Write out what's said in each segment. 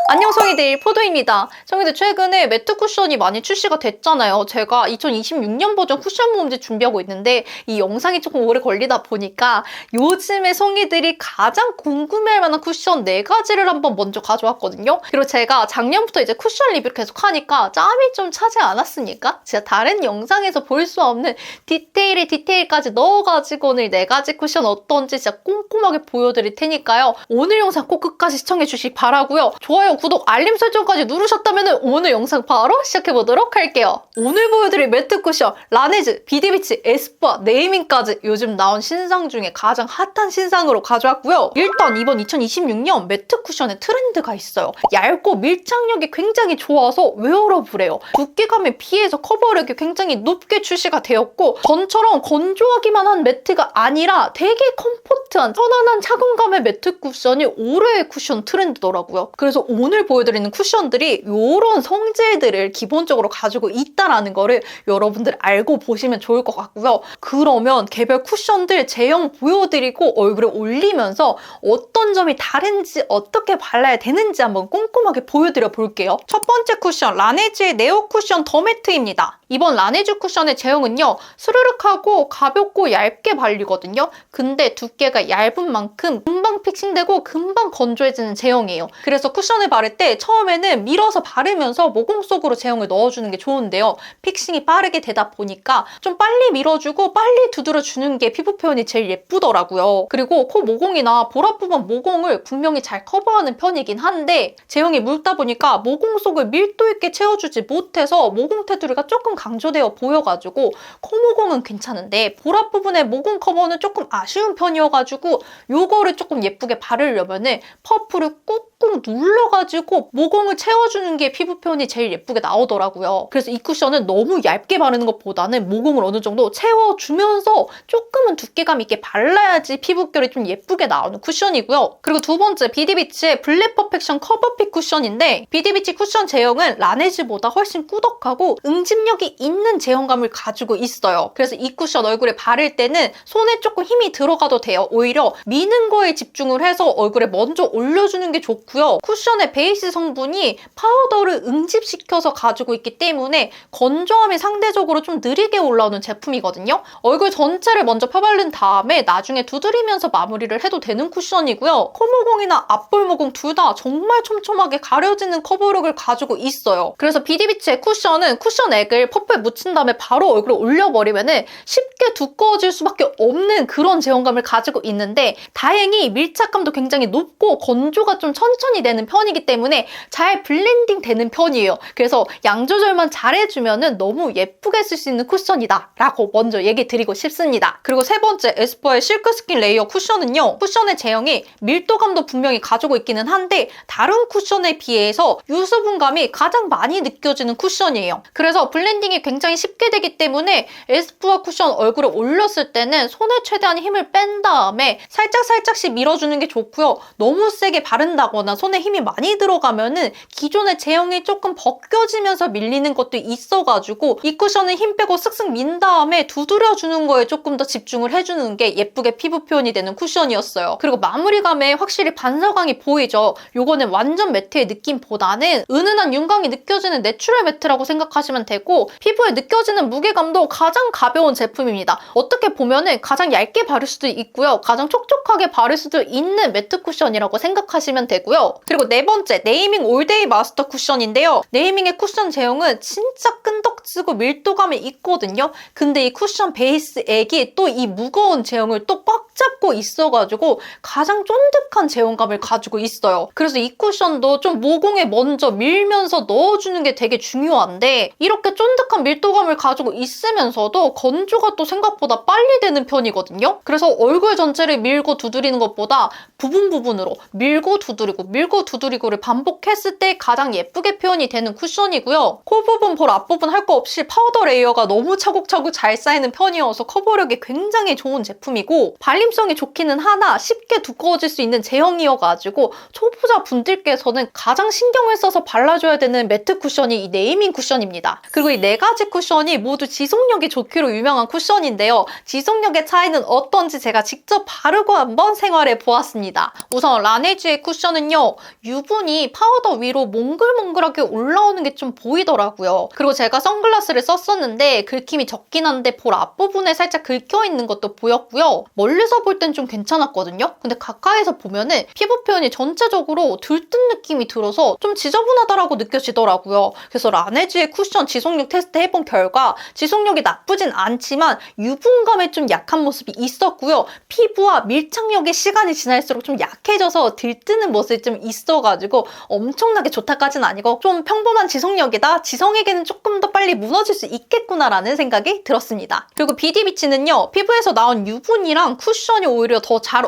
안녕 성희들, 포도입니다. 성희들 최근에 매트 쿠션이 많이 출시가 됐잖아요. 제가 2026년 버전 쿠션 모음집 준비하고 있는데 이 영상이 조금 오래 걸리다 보니까 요즘에 성희들이 가장 궁금해할 만한 쿠션 4가지를 한번 먼저 가져왔거든요. 그리고 제가 작년부터 이제 쿠션 리뷰를 계속 하니까 짬이 좀 차지 않았습니까? 진짜 다른 영상에서 볼 수 없는 디테일까지 넣어가지고 오늘 4가지 쿠션 어떤지 진짜 꼼꼼하게 보여드릴 테니까요. 오늘 영상 꼭 끝까지 시청해주시기 바라고요. 좋아요, 구독, 알림 설정까지 누르셨다면 오늘 영상 바로 시작해보도록 할게요. 오늘 보여드릴 매트 쿠션, 라네즈, 비디비치, 에스쁘아, 네이밍까지 요즘 나온 신상 중에 가장 핫한 신상으로 가져왔고요. 일단 이번 2026년 매트 쿠션에 트렌드가 있어요. 얇고 밀착력이 굉장히 좋아서 웨어러블해요. 두께감에 비해서 커버력이 굉장히 높게 출시가 되었고 전처럼 건조하기만 한 매트가 아니라 되게 컴포트한 편안한 착용감의 매트 쿠션이 올해의 쿠션 트렌드더라고요. 그래서 오늘 보여드리는 쿠션들이 이런 성질들을 기본적으로 가지고 있다는 거를 여러분들 알고 보시면 좋을 것 같고요. 그러면 개별 쿠션들 제형 보여드리고 얼굴에 올리면서 어떤 점이 다른지 어떻게 발라야 되는지 한번 꼼꼼하게 보여드려 볼게요. 첫 번째 쿠션, 라네즈의 네오 쿠션 더 매트입니다. 이번 라네즈 쿠션의 제형은요, 스르륵하고 가볍고 얇게 발리거든요. 근데 두께가 얇은 만큼 금방 픽싱되고 금방 건조해지는 제형이에요. 그래서 쿠션을 바를 때 처음에는 밀어서 바르면서 모공 속으로 제형을 넣어주는 게 좋은데요. 픽싱이 빠르게 되다 보니까 좀 빨리 밀어주고 빨리 두드려주는 게 피부 표현이 제일 예쁘더라고요. 그리고 코 모공이나 보라 부분 모공을 분명히 잘 커버하는 편이긴 한데 제형이 묽다 보니까 모공 속을 밀도 있게 채워주지 못해서 모공 테두리가 조금 강조되어 보여가지고 코 모공은 괜찮은데 보라 부분의 모공 커버는 조금 아쉬운 편이어가지고 요거를 조금 예쁘게 바르려면은 퍼프를 꾹꾹 눌러가지고 모공을 채워주는 게 피부 표현이 제일 예쁘게 나오더라고요. 그래서 이 쿠션은 너무 얇게 바르는 것보다는 모공을 어느 정도 채워주면서 조금은 두께감 있게 발라야지 피부결이 좀 예쁘게 나오는 쿠션이고요. 그리고 두 번째, 비디비치의 블랙 퍼펙션 커버핏 쿠션인데 비디비치 쿠션 제형은 라네즈보다 훨씬 꾸덕하고 응집력이 있는 제형감을 가지고 있어요. 그래서 이 쿠션 얼굴에 바를 때는 손에 조금 힘이 들어가도 돼요. 오히려 미는 거에 집중을 해서 얼굴에 먼저 올려주는 게 좋고요. 쿠션의 베이스 성분이 파우더를 응집시켜서 가지고 있기 때문에 건조함이 상대적으로 좀 느리게 올라오는 제품이거든요. 얼굴 전체를 먼저 펴바른 다음에 나중에 두드리면서 마무리를 해도 되는 쿠션이고요. 코모공이나 앞볼 모공 둘 다 정말 촘촘하게 가려지는 커버력을 가지고 있어요. 그래서 비디비치의 쿠션은 쿠션액을 퍼프에 묻힌 다음에 바로 얼굴에 올려버리면 쉽게 두꺼워질 수밖에 없는 그런 제형감을 가지고 있는데 다행히 밀착감도 굉장히 높고 건조가 좀 천천히 되는 편이기 때문에 잘 블렌딩 되는 편이에요. 그래서 양 조절만 잘해주면 너무 예쁘게 쓸 수 있는 쿠션이다 라고 먼저 얘기 드리고 싶습니다. 그리고 세 번째, 에스쁘아의 실크 스킨 레이어 쿠션은요, 쿠션의 제형이 밀도감도 분명히 가지고 있기는 한데 다른 쿠션에 비해서 유수분감이 가장 많이 느껴지는 쿠션이에요. 그래서 블렌딩이 굉장히 쉽게 되기 때문에 에스쁘아 쿠션 얼굴에 올렸을 때는 손에 최대한 힘을 뺀 다음에 살짝씩 밀어주는 게 좋고요. 너무 세게 바른다거나 손에 힘이 많이 들어가면은 기존의 제형이 조금 벗겨지면서 밀리는 것도 있어가지고 이 쿠션은 힘 빼고 쓱쓱 민 다음에 두드려주는 거에 조금 더 집중을 해주는 게 예쁘게 피부 표현이 되는 쿠션이었어요. 그리고 마무리감에 확실히 반사광이 보이죠. 요거는 완전 매트의 느낌보다는 은은한 윤광이 느껴지는 내추럴 매트라고 생각하시면 되고 피부에 느껴지는 무게감도 가장 가벼운 제품입니다. 어떻게 보면은 가장 얇게 바를 수도 있고요. 가장 촉촉하게 바를 수도 있는 매트 쿠션이라고 생각하시면 되고요. 그리고 네 번째, 네이밍 올데이 마스터 쿠션인데요. 네이밍의 쿠션 제형은 진짜 끈덕지고 밀도감이 있거든요. 근데 이 쿠션 베이스 액이 또 이 무거운 제형을 또 꽉 잡고 있어가지고 가장 쫀득한 제형감을 가지고 있어요. 그래서 이 쿠션도 좀 모공에 먼저 밀면서 넣어주는 게 되게 중요한데 이렇게 쫀득한 밀도감을 가지고 있으면서도 건조가 또 생각보다 빨리 되는 편이거든요. 그래서 얼굴 전체를 밀고 두드리는 것보다 부분으로 밀고 두드리고를 반복했을 때 가장 예쁘게 표현이 되는 쿠션이고요. 코 부분, 볼 앞부분 할 거 없이 파우더 레이어가 너무 차곡차곡 잘 쌓이는 편이어서 커버력이 굉장히 좋은 제품이고 발림성이 좋기는 하나 쉽게 두꺼워질 수 있는 제형이어가지고 초보자 분들께서는 가장 신경을 써서 발라줘야 되는 매트 쿠션이 이 네이밍 쿠션입니다. 그리고 이 4가지 쿠션이 모두 지속력이 좋기로 유명한 쿠션인데요. 지속력의 차이는 어떤지 제가 직접 바르고 한번 생활해 보았습니다. 우선 라네즈의 쿠션은요. 유분이 파우더 위로 몽글몽글하게 올라오는 게 좀 보이더라고요. 그리고 제가 선글라스를 썼었는데 긁힘이 적긴 한데 볼 앞부분에 살짝 긁혀있는 것도 보였고요. 멀리서 볼 땐 좀 괜찮았거든요. 근데 가까이서 보면은 피부 표현이 전체적으로 들뜬 느낌이 들어서 좀 지저분하다라고 느껴지더라고요. 그래서 라네즈의 쿠션 지속력 테스트 해본 결과 지속력이 나쁘진 않지만 유분감에 좀 약한 모습이 있었고요. 피부와 밀착력의 시간이 지날수록 좀 약해져서 들뜨는 모습이 좀 있어가지고 엄청나게 좋다까지는 아니고 좀 평범한 지속력이다. 지성에게는 조금 더 빨리 무너질 수 있겠구나라는 생각이 들었습니다. 그리고 비디비치는요. 피부에서 나온 유분이랑 쿠션이 오히려 더 잘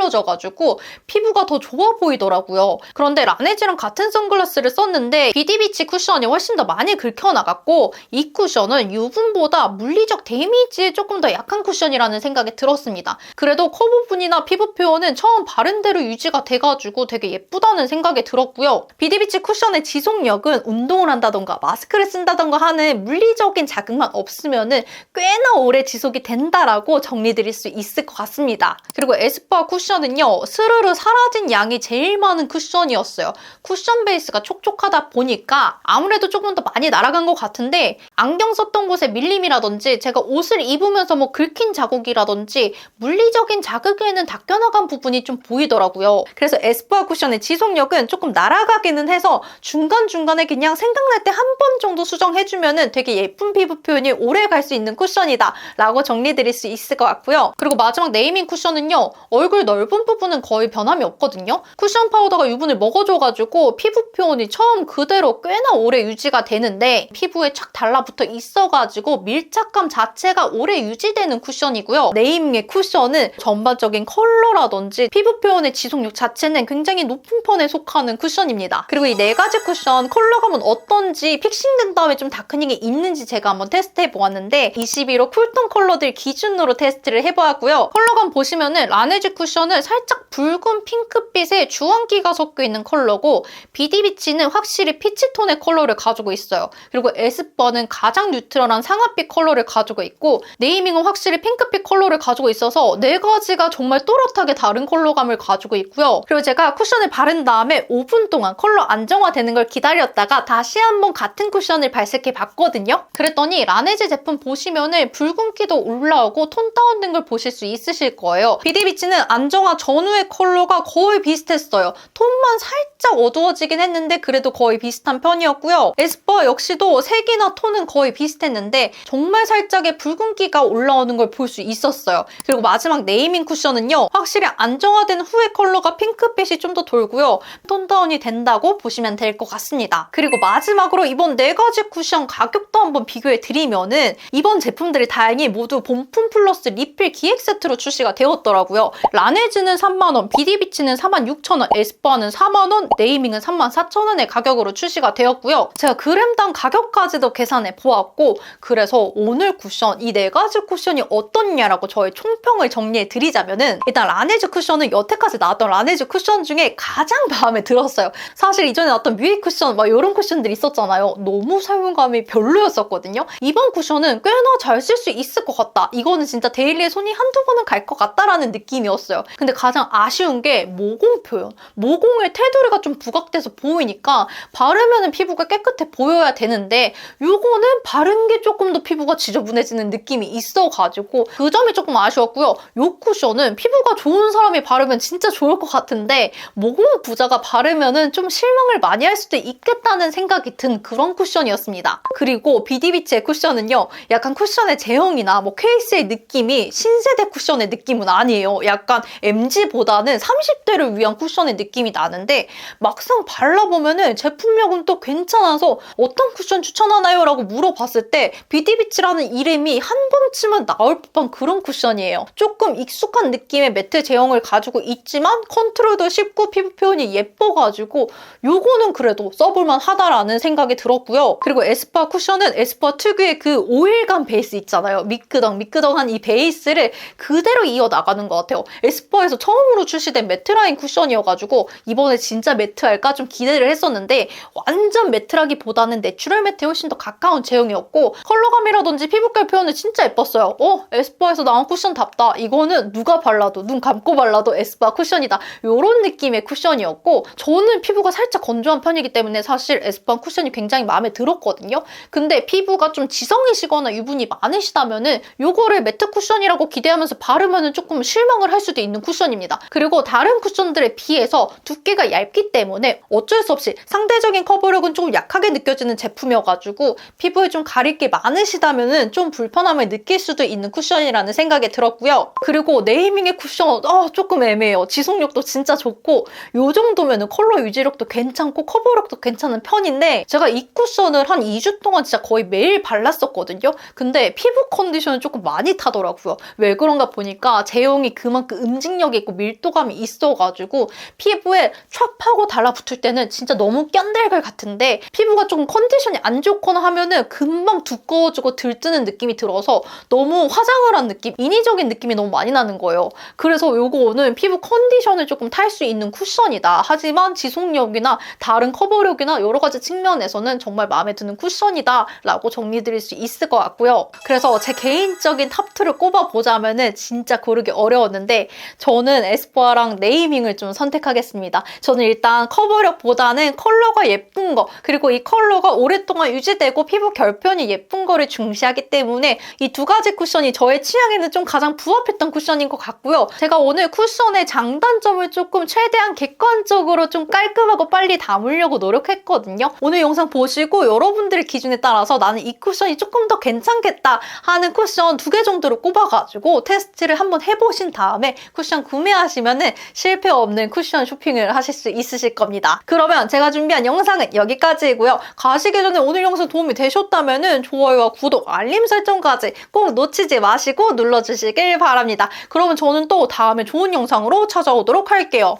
어울려져가지고 피부가 더 좋아 보이더라고요. 그런데 라네즈랑 같은 선글라스를 썼는데 비디비치 쿠션이 훨씬 더 많이 긁혀나갔고 이 쿠션은 유분보다 물리적 데미지에 조금 더 약한 쿠션이라는 생각이 들었습니다. 그래도 코 부분이나 피부 표현은 처음 바른 대로 유지가 돼가지고 되게 예쁘다는 생각이 들었고요. 비디비치 쿠션의 지속력은 운동을 한다던가 마스크를 쓴다던가 하는 물리적인 자극만 없으면은 꽤나 오래 지속이 된다라고 정리드릴 수 있을 것 같습니다. 그리고 에스쁘아 쿠션은요. 스르르 사라진 양이 제일 많은 쿠션이었어요. 쿠션 베이스가 촉촉하다 보니까 아무래도 조금 더 많이 날아간 것 같은데 안경 썼던 곳의 밀림이라든지 제가 옷을 입으면서 뭐 긁힌 자국이라든지 물리적인 자극에는 닦여나간 부분이 좀 보이더라고요. 그래서 에스쁘아 쿠션의 지속력은 조금 날아가기는 해서 중간중간에 그냥 생각날 때 한 번 정도 수정해주면 되게 예쁜 피부 표현이 오래 갈 수 있는 쿠션이다 라고 정리드릴 수 있을 것 같고요. 그리고 마지막 네이밍 쿠션은요. 얼굴 넓은 부분은 거의 변함이 없거든요. 쿠션 파우더가 유분을 먹어줘가지고 피부 표현이 처음 그대로 꽤나 오래 유지가 되는데 피부에 착 달라붙어 있어가지고 밀착감 자체가 오래 유지되는 쿠션이고요. 네이밍의 쿠션은 전반적인 컬러라든지 피부 표현의 지속력 자체는 굉장히 높은 편에 속하는 쿠션입니다. 그리고 이 4가지 쿠션 컬러감은 어떤지 픽싱된 다음에 좀 다크닝이 있는지 제가 한번 테스트해 보았는데 21호 쿨톤 컬러들 기준으로 테스트를 해보았고요. 컬러감 보시면은 라네즈 쿠션은 살짝 붉은 핑크빛에 주황기가 섞여 있는 컬러고 비디비치는 확실히 피치톤의 컬러를 가지고 있어요. 그리고 에스쁘아는 가장 뉴트럴한 상아빛 컬러를 가지고 있고 네이밍은 확실히 핑크빛 컬러를 가지고 있어서 4가지가 정말 또렷하게 다른 컬러감을 가지고 있고요. 그리고 제가 쿠션을 바른 다음에 5분 동안 컬러 안정화되는 걸 기다렸다가 다시 한번 같은 쿠션을 발색해 봤거든요. 그랬더니 라네즈 제품 보시면은 붉은기도 올라오고 톤 다운된 걸 보실 수 있으실 거예요. 비디비치는 안정화 전후의 컬러가 거의 비슷했어요. 톤만 살짝 어두워지긴 했는데 그래도 거의 비슷한 편이었고요. 에스쁘아 역시도 색이나 톤은 거의 비슷했는데 정말 살짝의 붉은기가 올라오는 걸 볼 수 있었어요. 그리고 마지막 네이밍 쿠션은요. 확실히 안정화된 후의 컬러가 핑크빛이 좀 더 돌고요. 톤 다운이 된다고 보시면 될 것 같습니다. 그리고 마지막으로 이번 4가지 쿠션 가격도 한번 비교해 드리면은 이번 제품들이 다행히 모두 본품 플러스 리필 기획 세트로 출시가 되었더라고요. 라네즈는 30,000원, 비디비치는 46,000원, 에스쁘아는 40,000원, 네이밍은 34,000원의 가격으로 출시가 되었고요. 제가 그램당 가격까지도 계산해 보았고 그래서 오늘 쿠션 이 4가지 쿠션이 어떻냐라고 저의 총평을 정리해 드리자면은 일단 라네즈 쿠션은 여태까지 나왔던 라네즈 쿠션 중에 가장 마음에 들었어요. 사실 이전에 나왔던 뮤이 쿠션 막 이런 쿠션들이 있었잖아요. 너무 사용감이 별로였었거든요. 이번 쿠션은 꽤나 잘 쓸 수 있을 것 같다. 이거는 진짜 데일리에 손이 한두 번은 갈 것 같다라는 느낌이었어요. 근데 가장 아쉬운 게 모공 표현. 모공의 테두리가 좀 부각돼서 보이니까 바르면 피부가 깨끗해 보여야 되는데 요거는 바른 게 조금 더 피부가 지저분해지는 느낌이 있어가지고 그 점이 조금 아쉬웠고요. 요 쿠션은 피부가 좋은 사람이 바르면 진짜 좋을 것 같은데 모공 부자가 바르면은 좀 실망을 많이 할 수도 있겠다는 생각이 든 그런 쿠션이었습니다. 그리고 비디비치의 쿠션은요. 약간 쿠션의 제형이나 뭐 케이스의 느낌이 신세대 쿠션의 느낌은 아니에요. 약간 MG보다는 30대를 위한 쿠션의 느낌이 나는데 막상 발라보면은 제품력은 또 괜찮아서 어떤 쿠션 추천하나요? 라고 물어봤을 때 비디비치라는 이름이 한 번쯤은 나올 법한 그런 쿠션이에요. 조금 익숙한 느낌의 매트 제형을 가지고 있지만 컨트롤도 쉽고 피부 표현이 예뻐가지고 요거는 그래도 써볼만 하다라는 생각이 들었고요. 그리고 에스쁘아 쿠션은 에스쁘아 특유의 그 오일감 베이스 있잖아요. 미끄덩미끄덩한 이 베이스를 그대로 이어나가는 것 같아요. 에스쁘아에서 처음으로 출시된 매트라인 쿠션이어가지고 이번에 진짜 매트할까 좀 기대를 했었는데 완전 매트라기보다는 내추럴 매트에 훨씬 더 가까운 제형이었고 컬러감이라든지 피부결 표현은 진짜 예뻤어요. 에스쁘아에서 나온 쿠션답다. 이거는 누가 발라도 눈 감고 발라도 에스쁘아 쿠션이다. 이런 느낌의 쿠션이었고 저는 피부가 살짝 건조한 편이기 때문에 사실 에스쁘아 쿠션이 굉장히 마음에 들었거든요. 근데 피부가 좀 지성이시거나 유분이 많으시다면은 이거를 매트 쿠션이라고 기대하면서 바르면은 조금 실망을 할 수도 있는 쿠션입니다. 그리고 다른 쿠션들에 비해서 두께가 얇기 때문에 어쩔 수 없이 상대적인 커버력은 조금 약하게 느껴지는 제품이어가지고 피부에 좀 가릴 게 많으시다면은 좀 불편함을 느낄 수도 있는 쿠션이라는 생각이 들었고요. 그리고 네이밍의 쿠션 조금 애매해요. 지속력도 진짜 좋고 이 정도면은 컬러 유지력도 괜찮고 커버력도 괜찮은 편인데 제가 이 쿠션을 한 2주 동안 진짜 거의 매일 발랐었거든요. 근데 피부 컨디션을 조금 많이 타더라고요. 왜 그런가 보니까 제형이 그만큼 음직력이 있고 밀도감이 있어가지고 피부에 촥 하고 달라붙을 때는 진짜 너무 깐달걀 같은데 피부가 조금 컨디션이 안 좋거나 하면은 금방 두꺼워지고 들뜨는 느낌이 들어서 너무 화장을 한 느낌, 인위적인 느낌이 너무 많이 나는 거예요. 그래서 이거는 피부 컨디션을 조금 탈 수 있는 쿠션이다. 하지만 지속력이나 다른 커버력이나 여러 가지 측면에서는 정말 마음에 드는 쿠션이다 라고 정리드릴 수 있을 것 같고요. 그래서 제 개인적인 탑2를 꼽아보자면은 진짜 고르기 어려웠는데 저는 에스쁘아랑 네이밍을 좀 선택하겠습니다. 저는 일단 커버력보다는 컬러가 예쁜 거 그리고 이 컬러가 오랫동안 유지되고 피부 결편이 예쁜 거를 중시하기 때문에 이 두 가지 쿠션이 저의 취향에는 좀 가장 부합했던 쿠션인 것 같고요. 제가 오늘 쿠션의 장단점을 조금 최대한 객관적으로 좀 깔끔하고 빨리 담으려고 노력했거든요. 오늘 영상 보시고 여러분들의 기준에 따라서 나는 이 쿠션이 조금 더 괜찮겠다 하는 쿠션 2개 정도로 꼽아가지고 테스트를 한번 해보신 다음에 쿠션 구매하시면은 실패 없는 쿠션 쇼핑을 하실 수 있으실 겁니다. 그러면 제가 준비한 영상은 여기까지이고요. 가시기 전에 오늘 영상 도움이 되셨다면은 좋아요와 구독, 알림 설정까지 꼭 놓치지 마시고 눌러주시길 바랍니다. 그러면 저는 또 다음에 좋은 영상으로 찾아오도록 할게요.